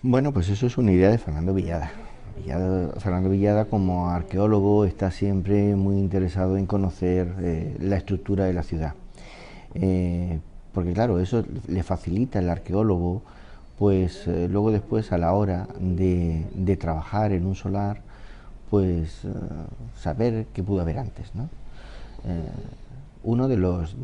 Bueno, pues eso es una idea de Fernando Villada. Fernando Villada, como arqueólogo, está siempre muy interesado en conocer la estructura de la ciudad. Eh, Porque claro, eso le facilita al arqueólogo, pues luego después a la hora de trabajar en un solar, pues saber qué pudo haber antes, ¿no? Eh, Uno de los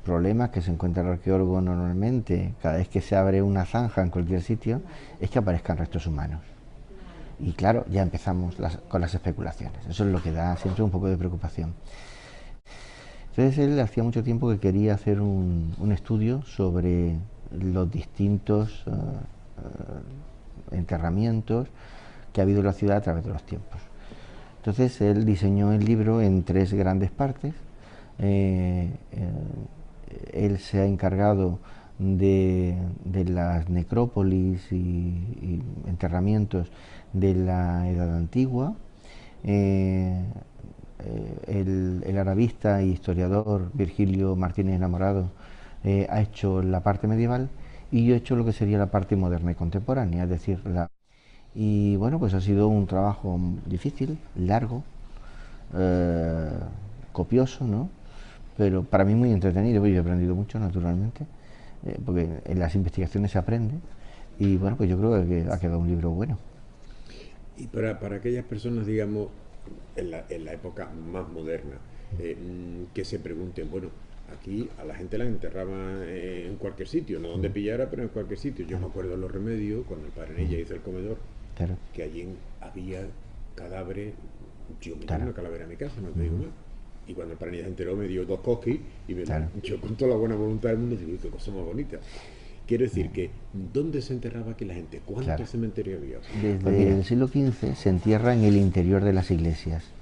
problemas que se encuentra el arqueólogo normalmente cada vez que se abre una zanja en cualquier sitio es que aparezcan restos humanos. Y claro, ya empezamos con las especulaciones. Eso es lo que da siempre un poco de preocupación. Entonces él hacía mucho tiempo que quería hacer un estudio sobre los distintos enterramientos que ha habido en la ciudad a través de los tiempos. Entonces él diseñó el libro en tres grandes partes. Eh, eh, Él se ha encargado de las necrópolis y enterramientos de la Edad Antigua. Eh, el arabista e historiador Virgilio Martínez Enamorado ha hecho la parte medieval y yo he hecho lo que sería la parte moderna y contemporánea, es decir, y bueno, pues ha sido un trabajo difícil, largo, eh, copioso, ¿no? Pero para mí muy entretenido, yo he aprendido mucho, naturalmente, porque en las investigaciones se aprende, y bueno, pues yo creo que ha quedado un libro bueno. Y para aquellas personas, digamos, en la época más moderna, que se pregunten, bueno, aquí a la gente la enterraba en cualquier sitio, no donde pillara, pero en cualquier sitio. Yo me Claro, acuerdo en Los Remedios, cuando el padre Nella hizo el comedor, claro, que allí había cadáveres. Yo me llevo claro, una calavera a mi casa, no te digo más. Y cuando el padre Nella se enteró, me dio dos cosquis y claro. yo con toda la buena voluntad del mundo digo, uy, qué cosa más bonita. Quiero decir que, ¿dónde se enterraba aquí la gente? Claro. ¿Cuántos cementerios había? Pues Desde mira, el siglo XV se entierra en el interior de las iglesias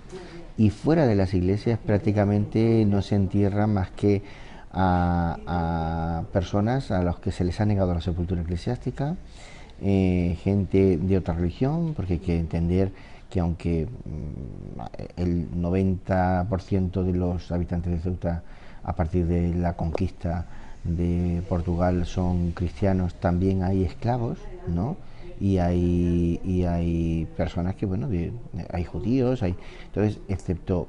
y fuera de las iglesias prácticamente no se entierra más que a personas a los que se les ha negado la sepultura eclesiástica, gente de otra religión, porque hay que entender que aunque el 90% de los habitantes de Ceuta a partir de la conquista de Portugal son cristianos, también hay esclavos, ¿no? Y hay personas que, bueno, hay judíos, entonces, excepto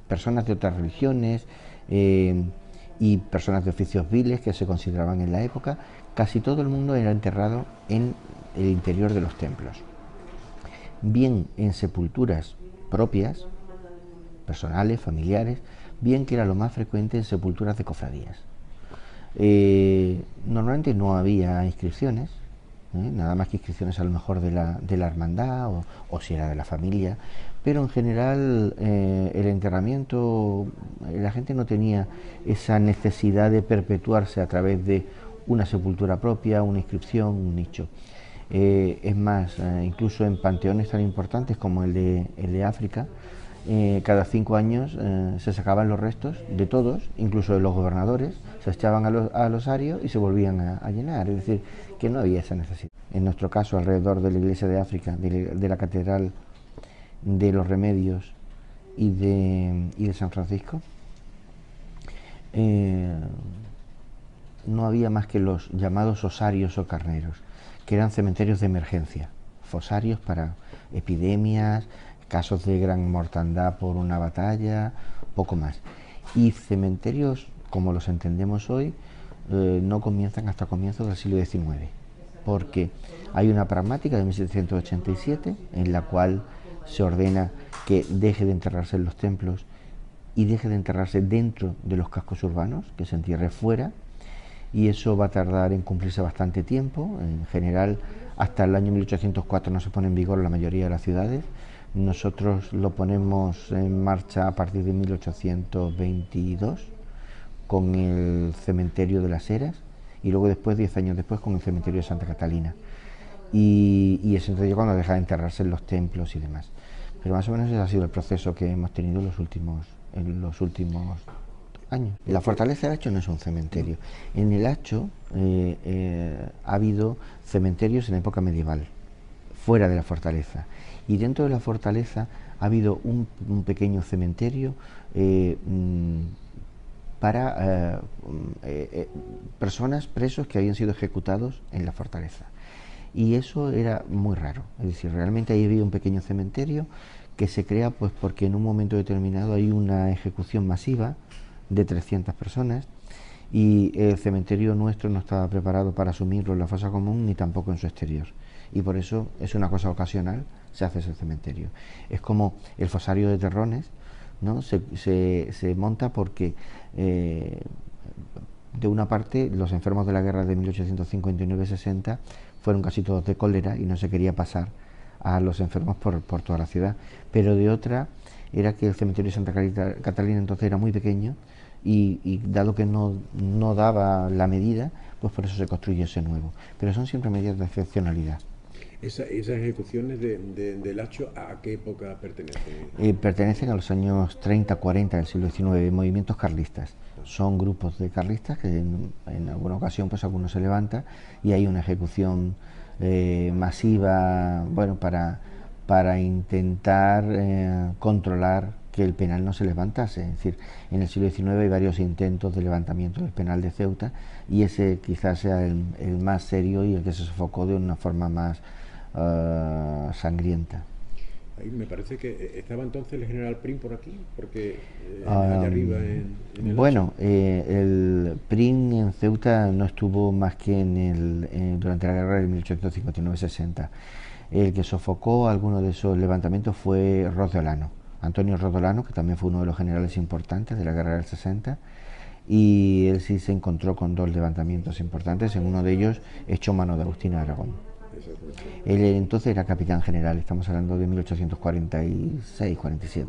personas de otras religiones eh, y personas de oficios viles que se consideraban en la época, casi todo el mundo era enterrado en el interior de los templos, bien en sepulturas propias, personales, familiares, bien que era lo más frecuente en sepulturas de cofradías. Normalmente no había inscripciones, nada más que inscripciones a lo mejor de la hermandad o si era de la familia, pero en general el enterramiento, la gente no tenía esa necesidad de perpetuarse a través de una sepultura propia, una inscripción, un nicho. Es más, incluso en panteones tan importantes como el de África, cada 5 años se sacaban los restos de todos, incluso de los gobernadores, se echaban al osario y se volvían a llenar. Es decir, que no había esa necesidad. En nuestro caso, alrededor de la iglesia de África, de la catedral de los Remedios y de San Francisco, eh, no había más que los llamados osarios o carneros, que eran cementerios de emergencia, fosarios para epidemias, casos de gran mortandad por una batalla, poco más. Y cementerios como los entendemos hoy no comienzan hasta comienzos del siglo XIX, porque hay una pragmática de 1787 en la cual se ordena que deje de enterrarse en los templos y deje de enterrarse dentro de los cascos urbanos, que se entierre fuera, y eso va a tardar en cumplirse bastante tiempo. En general, hasta el año 1804 no se pone en vigor en la mayoría de las ciudades. Nosotros lo ponemos en marcha a partir de 1822 con el cementerio de las Heras y luego después, 10 años después, con el cementerio de Santa Catalina. Y es entonces cuando deja de enterrarse en los templos y demás. Pero más o menos ese ha sido el proceso que hemos tenido en los últimos años. La porque fortaleza del Hacho no es un no, cementerio. En el Hacho ha habido cementerios en época medieval, fuera de la fortaleza. Y dentro de la fortaleza ha habido un pequeño cementerio para personas, presos que habían sido ejecutados en la fortaleza. Y eso era muy raro. Es decir, realmente ahí había un pequeño cementerio que se crea pues porque en un momento determinado hay una ejecución masiva de 300 personas y el cementerio nuestro no estaba preparado para asumirlo en la fosa común ni tampoco en su exterior. Y por eso es una cosa ocasional, se hace ese cementerio. Es como el fosario de Terrones, ¿no? Se monta porque de una parte los enfermos de la guerra de 1859-60 fueron casi todos de cólera y no se quería pasar a los enfermos por toda la ciudad, pero de otra era que el cementerio de Santa Catalina entonces era muy pequeño y dado que no daba la medida, pues por eso se construyó ese nuevo, pero son siempre medidas de excepcionalidad. Esas ejecuciones del Hacho, ¿a qué época pertenecen? Pertenecen a los años 30-40 del siglo XIX, movimientos carlistas. Son grupos de carlistas que en alguna ocasión pues alguno se levanta y hay una ejecución masiva, bueno, para intentar controlar que el penal no se levantase. Es decir, en el siglo XIX hay varios intentos de levantamiento del penal de Ceuta y ese quizás sea el más serio y el que se sofocó de una forma más sangrienta. Ahí me parece que estaba entonces el general Prim por aquí, porque allá arriba en el Hacho. Bueno, el PRIN en Ceuta no estuvo más que durante la guerra de 1859-60. El que sofocó alguno de esos levantamientos fue Rodolano, Antonio Rodolano, que también fue uno de los generales importantes de la guerra del 60, y él sí se encontró con dos levantamientos importantes, en uno de ellos echó mano de Agustín Aragón. Exactamente. Él entonces era capitán general, estamos hablando de 1846-47.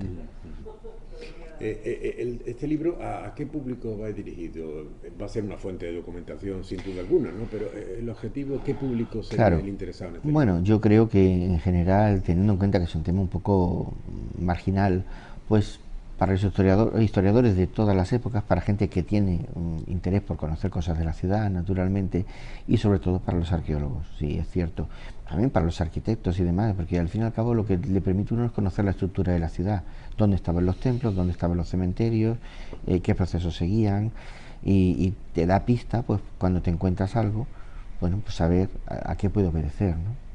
Este libro, ¿a qué público va dirigido? Va a ser una fuente de documentación sin duda alguna, ¿no? Pero el objetivo, ¿qué público sería Claro. el interesado en este Bueno, libro? yo creo que en general, teniendo en cuenta que es un tema un poco marginal, pues para los historiadores de todas las épocas, para gente que tiene un interés por conocer cosas de la ciudad, naturalmente, y sobre todo para los arqueólogos, sí, es cierto. También para los arquitectos y demás, porque al fin y al cabo lo que le permite a uno es conocer la estructura de la ciudad, dónde estaban los templos, dónde estaban los cementerios, qué procesos seguían, y te da pista, pues cuando te encuentras algo, bueno, pues saber a qué puede obedecer, ¿no?